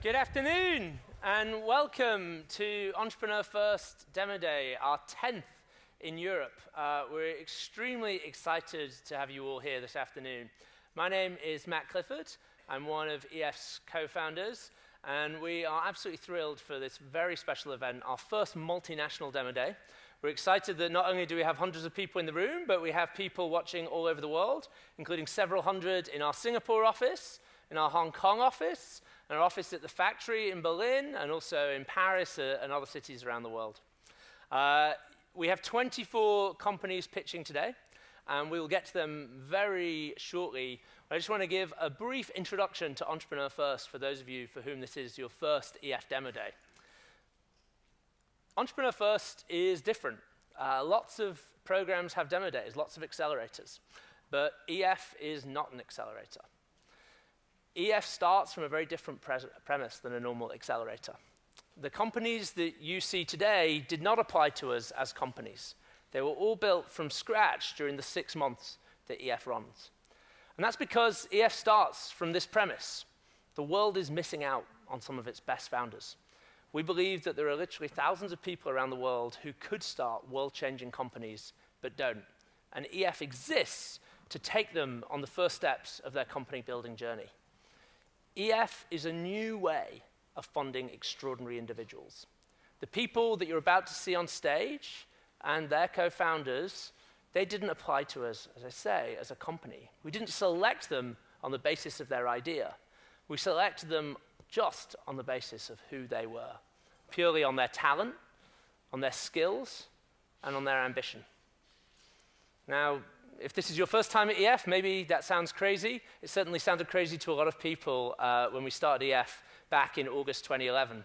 Good afternoon, and welcome to Entrepreneur First Demo Day, our 10th in Europe. We're extremely excited to have you all here this afternoon. My name is Matt Clifford. I'm one of EF's co-founders, and we are absolutely thrilled for this very special event, our first multinational Demo Day. We're excited that not only do we have hundreds of people in the room, but we have people watching all over the world, including several hundred in our Singapore office, in our Hong Kong office, and our office at the factory in Berlin, and also in Paris and other cities around the world. We have 24 companies pitching today, and we will get to them very shortly. I just want to give a brief introduction to Entrepreneur First for those of you for whom this is your first EF Demo Day. Entrepreneur First is different. Lots of programs have demo days, lots of accelerators, but EF is not an accelerator. EF starts from a very different premise than a normal accelerator. The companies that you see today did not apply to us as companies. They were all built from scratch during the 6 months that EF runs. And that's because EF starts from this premise. The world is missing out on some of its best founders. We believe that there are literally thousands of people around the world who could start world-changing companies, but don't. And EF exists to take them on the first steps of their company building journey. EF is a new way of funding extraordinary individuals. The people that you're about to see on stage and their co-founders, they didn't apply to us, as I say, as a company. We didn't select them on the basis of their idea. We selected them just on the basis of who they were, purely on their talent, on their skills, and on their ambition. Now, if this is your first time at EF, maybe that sounds crazy. It certainly sounded crazy to a lot of people when we started EF back in August 2011.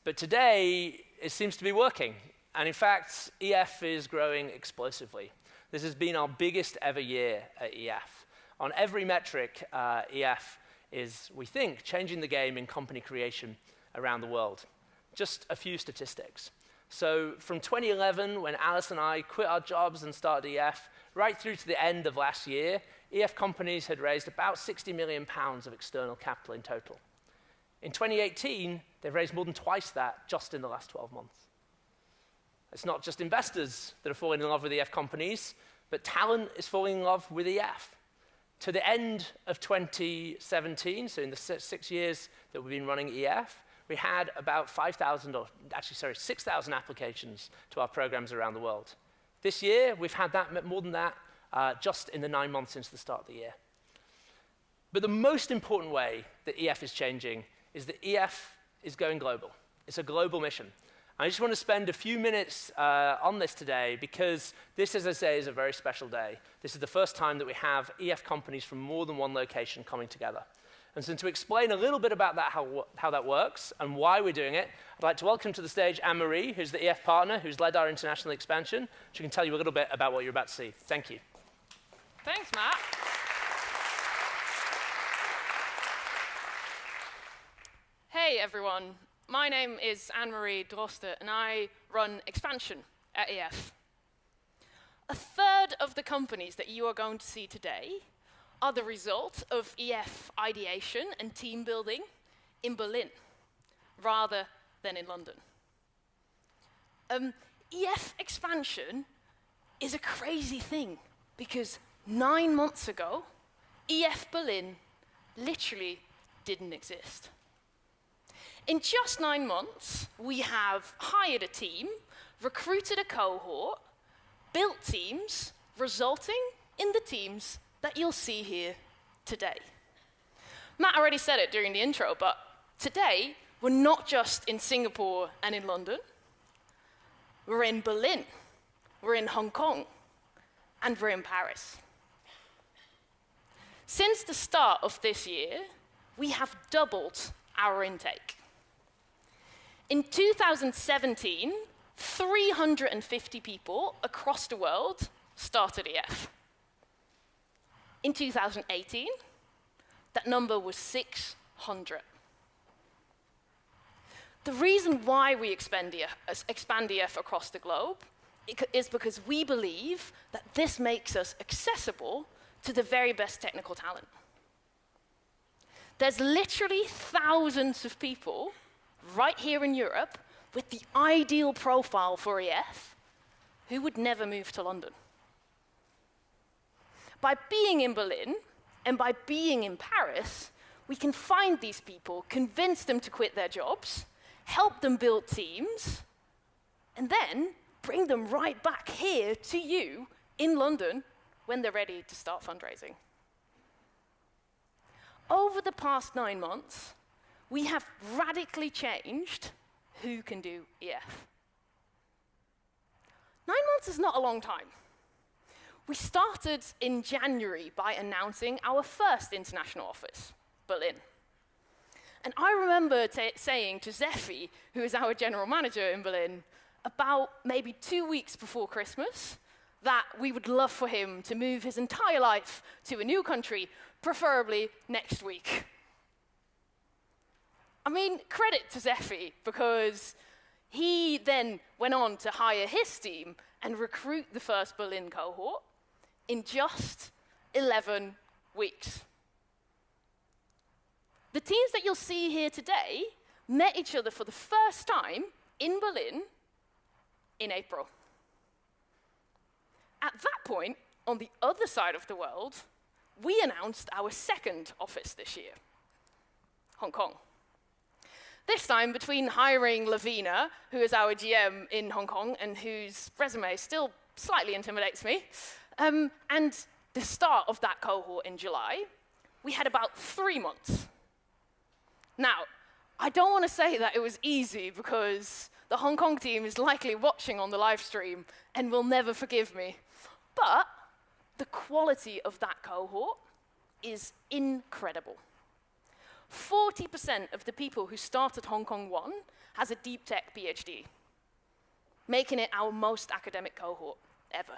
But today, it seems to be working. And in fact, EF is growing explosively. This has been our biggest ever year at EF. On every metric, EF is, we think, changing the game in company creation around the world. Just a few statistics. So from 2011, when Alice and I quit our jobs and started EF, right through to the end of last year, EF companies had raised about £60 million of external capital in total. In 2018, they've raised more than twice that just in the last 12 months. It's not just investors that are falling in love with EF companies, but talent is falling in love with EF. To the end of 2017, so in the 6 years that we've been running EF, we had about 6,000 applications to our programs around the world. This year, we've had more than that just in the 9 months since the start of the year. But the most important way that EF is changing is that EF is going global. It's a global mission. I just want to spend a few minutes on this today because this, as I say, is a very special day. This is the first time that we have EF companies from more than one location coming together. And so to explain a little bit about that, how that works and why we're doing it, I'd like to welcome to the stage Anne-Marie, who's the EF partner, who's led our international expansion. She can tell you a little bit about what you're about to see. Thank you. Thanks, Matt. Hey, everyone. My name is Anne-Marie Droste, and I run expansion at EF. A third of the companies that you are going to see today are the result of EF ideation and team building in Berlin, rather than in London. EF expansion is a crazy thing, because 9 months ago, EF Berlin literally didn't exist. In just 9 months, we have hired a team, recruited a cohort, built teams, resulting in the teams that you'll see here today. Matt already said it during the intro, but today, we're not just in Singapore and in London. We're in Berlin, we're in Hong Kong, and we're in Paris. Since the start of this year, we have doubled our intake. In 2017, 350 people across the world started EF. In 2018, that number was 600. The reason why we expand EF across the globe is because we believe that this makes us accessible to the very best technical talent. There's literally thousands of people right here in Europe with the ideal profile for EF who would never move to London. By being in Berlin and by being in Paris, we can find these people, convince them to quit their jobs, help them build teams, and then bring them right back here to you in London when they're ready to start fundraising. Over the past 9 months, we have radically changed who can do EF. 9 months is not a long time. We started in January by announcing our first international office, Berlin. And I remember saying to Zephy, who is our general manager in Berlin, about maybe 2 weeks before Christmas, that we would love for him to move his entire life to a new country, preferably next week. I mean, credit to Zephy, because he then went on to hire his team and recruit the first Berlin cohort in just 11 weeks. The teams that you'll see here today met each other for the first time in Berlin in April. At that point, on the other side of the world, we announced our second office this year, Hong Kong. This time, between hiring Lavina, who is our GM in Hong Kong and whose resume still slightly intimidates me, and the start of that cohort in July, we had about 3 months. Now, I don't want to say that it was easy because the Hong Kong team is likely watching on the live stream and will never forgive me. But the quality of that cohort is incredible. 40% of the people who started Hong Kong 1 has a deep tech PhD, making it our most academic cohort ever.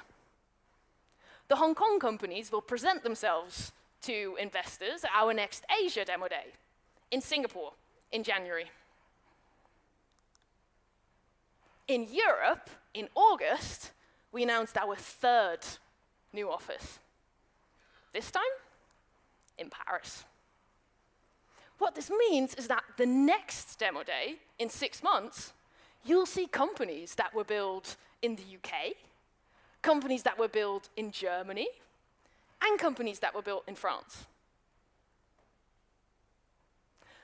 The Hong Kong companies will present themselves to investors at our next Asia demo day in Singapore in January. In Europe, in August, we announced our third new office. This time, in Paris. What this means is that the next demo day, in 6 months, you'll see companies that were built in the UK, companies that were built in Germany, and companies that were built in France.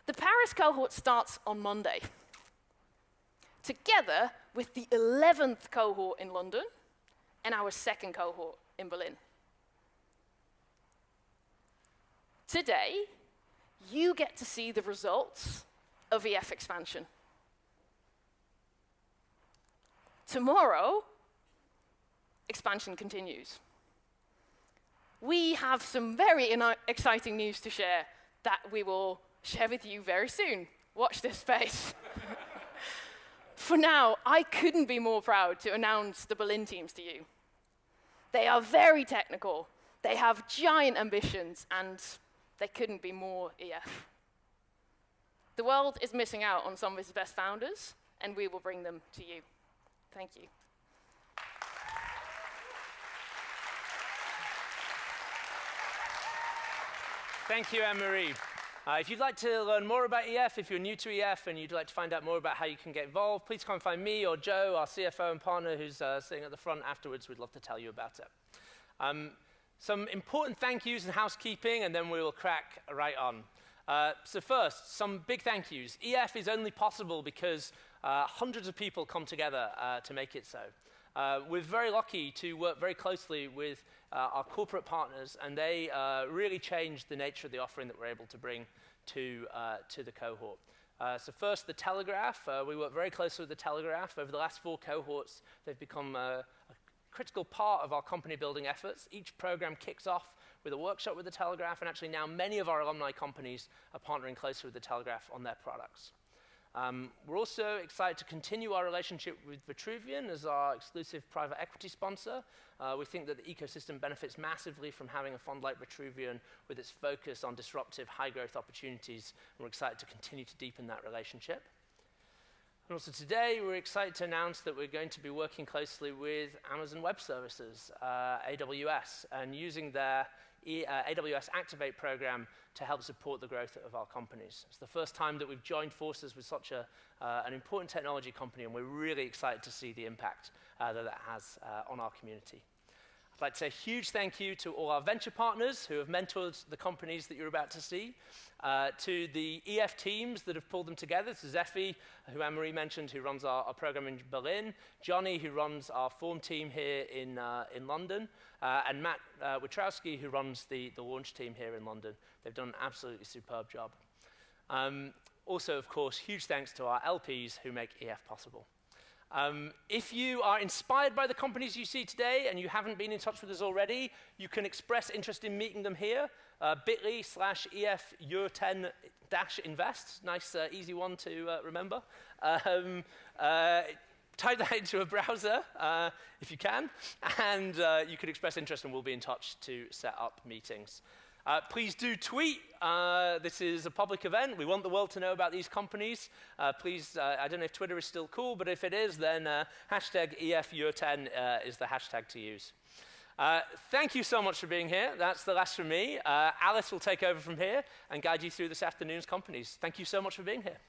The Paris cohort starts on Monday, together with the 11th cohort in London and our second cohort in Berlin. Today, you get to see the results of EF expansion. Tomorrow, expansion continues. We have some very exciting news to share that we will share with you very soon. Watch this space. For now, I couldn't be more proud to announce the Berlin teams to you. They are very technical, they have giant ambitions, and they couldn't be more EF. The world is missing out on some of its best founders, and we will bring them to you. Thank you. Thank you, Anne-Marie. If you'd like to learn more about EF, if you're new to EF and you'd like to find out more about how you can get involved, please come find me or Joe, our CFO and partner, who's sitting at the front afterwards. We'd love to tell you about it. Some important thank yous and housekeeping, and then we will crack right on. So first, some big thank yous. EF is only possible because hundreds of people come together to make it so. We're very lucky to work very closely with our corporate partners, and they really changed the nature of the offering that we're able to bring to the cohort. So first, the Telegraph. We work very closely with the Telegraph. Over the last 4 cohorts, they've become a critical part of our company building efforts. Each program kicks off with a workshop with the Telegraph, and actually now many of our alumni companies are partnering closely with the Telegraph on their products. We're also excited to continue our relationship with Vitruvian as our exclusive private equity sponsor. We think that the ecosystem benefits massively from having a fund like Vitruvian with its focus on disruptive high-growth opportunities, and we're excited to continue to deepen that relationship. And also today, we're excited to announce that we're going to be working closely with Amazon Web Services, AWS, and using their AWS Activate program to help support the growth of our companies. It's the first time that we've joined forces with such an important technology company, and we're really excited to see the impact that has on our community. I'd like to say a huge thank you to all our venture partners who have mentored the companies that you're about to see, to the EF teams that have pulled them together, to Zephy, who Anne-Marie mentioned, who runs our program in Berlin, Johnny, who runs our Form team here in London, and Matt Witrowski, who runs the launch team here in London. They've done an absolutely superb job. Also, of course, huge thanks to our LPs who make EF possible. If you are inspired by the companies you see today and you haven't been in touch with us already, you can express interest in meeting them here, bit.ly/EF EUR10-invest. Nice, easy one to remember. Type that into a browser if you can, and you can express interest and we'll be in touch to set up meetings. Please do tweet. This is a public event. We want the world to know about these companies. Please, I don't know if Twitter is still cool, but if it is, then hashtag EFUR10 is the hashtag to use. Thank you so much for being here. That's the last from me. Alice will take over from here and guide you through this afternoon's companies. Thank you so much for being here.